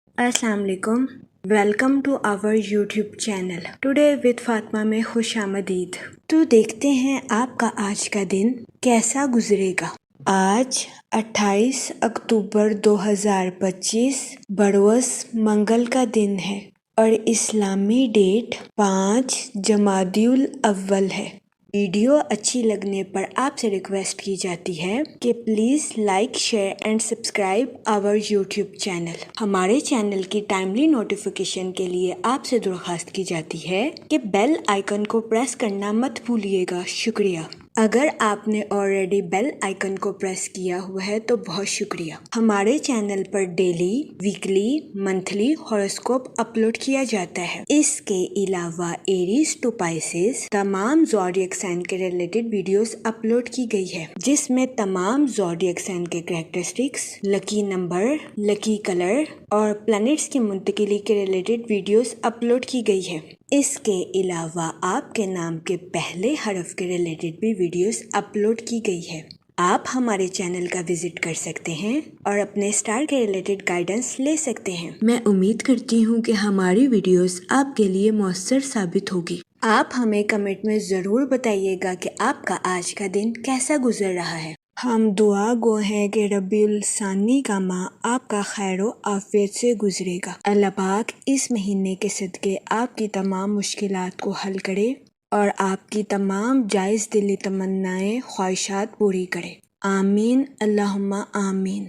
अस्सलाम वालेकुम। Welcome to our YouTube channel today with Fatima में खुश आमदीद। तो देखते हैं आपका आज का दिन कैसा गुजरेगा। आज 28 अक्टूबर 2025 बरवस मंगल का दिन है और इस्लामी डेट 5 जमादिउल अव्वल है। वीडियो अच्छी लगने पर आपसे रिक्वेस्ट की जाती है कि please like share and subscribe our YouTube channel. हमारे चैनल की टाइमली नोटिफिकेशन के लिए आपसे दरख्वास्त की जाती है कि बेल आइकन को प्रेस करना मत भूलिएगा। शुक्रिया। अगर आपने ऑलरेडी बेल आइकन को प्रेस किया हुआ है तो बहुत शुक्रिया। हमारे चैनल पर daily, weekly, monthly horoscope upload किया जाता है। इसके अलावा एरीज टू पाइसेस तमाम ज़ोडिएक साइन के रिलेटेड वीडियोस अपलोड की गई है, जिसमें तमाम ज़ोडिएक साइन के characteristics, lucky number, lucky colour और प्लैनेट्स की मुंतकिली के रिलेटेड वीडियोस अपलोड की गई है। इसके अलावा आपके नाम के पहले हरफ के रिलेटेड भी वीडियोस अपलोड की गई है। आप हमारे चैनल का विजिट कर सकते हैं और अपने स्टार के रिलेटेड गाइडेंस ले सकते हैं। मैं उम्मीद करती हूँ कि हमारी वीडियोस आपके लिए मौसर साबित होगी। आप हमें कमेंट में ज़रूर बताइएगा कि आपका आज का दिन कैसा गुजर रहा है। हम दुआ गो हैं कि रबीउल सानी का माह आपका खैरो आफियत से गुजरेगा। अल्लाह पाक इस महीने के सदके आपकी तमाम मुश्किलात को हल करे और आपकी तमाम जायज़ दिली तमन्नाएं ख्वाहिशात पूरी करे। आमीन अल्लाहुम्मा आमीन।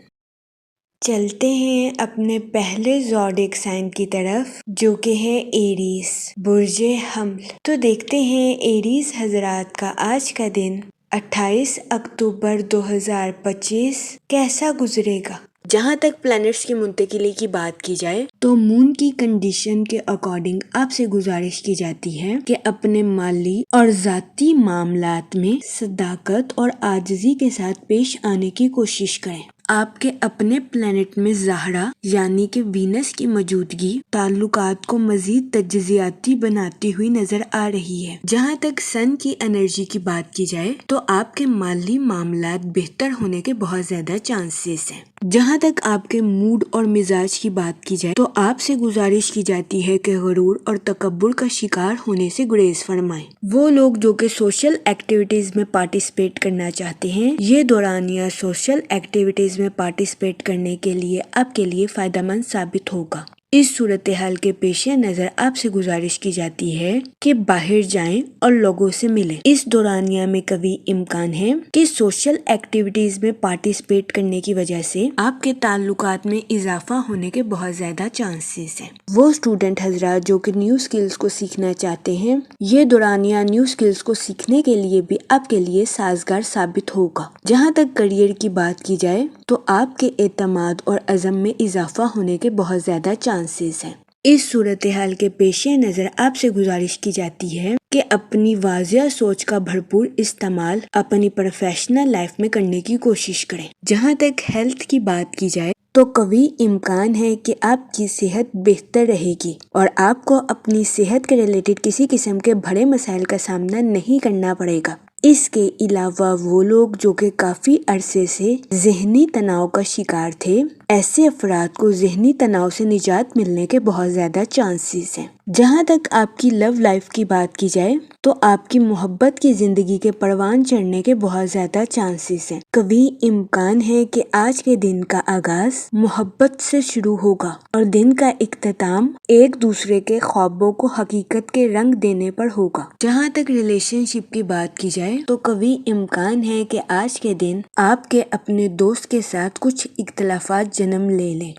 चलते हैं अपने पहले ज़ोडिएक साइन की तरफ, जो कि है एरीज, बुर्जे हमल। तो देखते हैं एरीज हजरात का आज का दिन 28 अक्टूबर 2025 कैसा गुजरेगा। जहाँ तक प्लैनेट्स की मुंतकिली की बात की जाए तो मून की कंडीशन के अकॉर्डिंग आपसे गुजारिश की जाती है कि अपने माली और ज़ाती मामलात में सदाकत और आजिज़ी के साथ पेश आने की कोशिश करें। आपके अपने प्लैनेट में ज़हरा यानी कि वीनस की मौजूदगी ताल्लुकात को मजीद तज्जियाती बनाती हुई नजर आ रही है। जहाँ तक सन की एनर्जी की बात की जाए तो आपके माली मामलात बेहतर होने के बहुत ज्यादा चांसेस हैं। जहाँ तक आपके मूड और मिजाज की बात की जाए तो आपसे गुजारिश की जाती है कि गुरूर और तकब्बुर का शिकार होने से गुरेज फरमाएं। वो लोग जो कि सोशल एक्टिविटीज में पार्टिसिपेट करना चाहते हैं, ये दौरानिया सोशल एक्टिविटीज में पार्टिसिपेट करने के लिए आपके लिए फायदेमंद साबित होगा। इस सूरत हाल के पेश नज़र आपसे गुजारिश की जाती है कि बाहर जाएं और लोगों से मिलें। इस दौरानिया में कभी इम्कान है कि सोशल एक्टिविटीज में पार्टिसिपेट करने की वजह से आपके ताल्लुकात में इजाफा होने के बहुत ज्यादा चांसेस हैं। वो स्टूडेंट हजरात जो कि न्यू स्किल्स को सीखना चाहते हैं, ये दौरानिया न्यू स्किल्स को सीखने के लिए भी आपके लिए साजगार साबित होगा। जहाँ तक करियर की बात की जाए तो आपके एतमाद और अज़म में इजाफा होने के बहुत ज्यादा चांसेस हैं। इस सूरत हाल के पेश नज़र आपसे गुजारिश की जाती है कि अपनी वाजिया सोच का भरपूर इस्तेमाल अपनी प्रोफेशनल लाइफ में करने की कोशिश करें। जहाँ तक हेल्थ की बात की जाए तो कभी इम्कान है कि आपकी सेहत बेहतर रहेगी और आपको अपनी सेहत के रिलेटेड किसी किस्म के बड़े मसाइल का सामना नहीं करना पड़ेगा। इसके अलावा वो लोग जो कि काफ़ी अरसे से जहनी तनाव का शिकार थे, ऐसे अफराद को जहनी तनाव से निजात मिलने के बहुत ज़्यादा चांसेस हैं। जहाँ तक आपकी लव लाइफ की बात की जाए तो आपकी मोहब्बत की ज़िंदगी के परवान चढ़ने के बहुत ज़्यादा चांसेस हैं। कभी इम्कान है कि आज के दिन का आगाज मोहब्बत से शुरू होगा और दिन का इख्तिताम एक दूसरे के ख्वाबों को हकीकत के रंग देने पर होगा। जहाँ तक रिलेशनशिप की बात की जाए तो कभी इम्कान है कि आज के दिन आपके अपने दोस्त के साथ कुछ इख्तलाफात जन्म ले लें।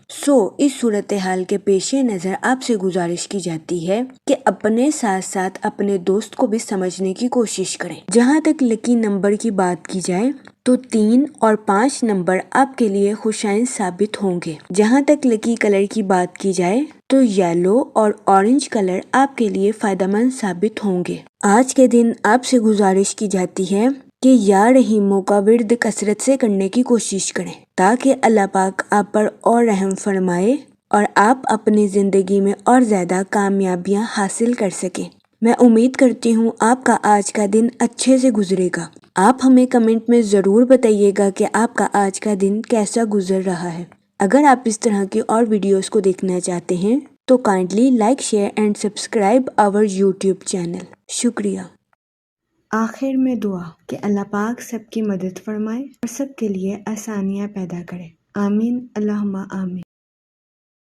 इस सूरत हाल के पेश नज़र आपसे गुजारिश की जाती है कि अपने साथ साथ अपने दोस्त को भी समझने की कोशिश करें। जहाँ तक लकी नंबर की बात की जाए तो 3 और 5 नंबर आपके लिए खुशाइन साबित होंगे। जहाँ तक लकी कलर की बात की जाए तो येलो और ऑरेंज कलर आपके लिए फायदेमंद साबित होंगे। आज के दिन आपसे गुजारिश की जाती है कि या रहीमों का विर्द कसरत से करने की कोशिश करें ताकि अल्लाह पाक आप पर और रहम फरमाए और आप अपनी ज़िंदगी में और ज़्यादा कामयाबियां हासिल कर सकें। मैं उम्मीद करती हूँ आपका आज का दिन अच्छे से गुजरेगा। आप हमें कमेंट में ज़रूर बताइएगा कि आपका आज का दिन कैसा गुजर रहा है। اگر آپ اس طرح کی اور ویڈیوز کو دیکھنا چاہتے ہیں تو kindly like share and subscribe our YouTube channel. شکریہ. آخر میں دعا کہ اللہ پاک سب کی مدد فرمائے اور سب کے لیے آسانیاں پیدا کرے. آمین اللہم آمین.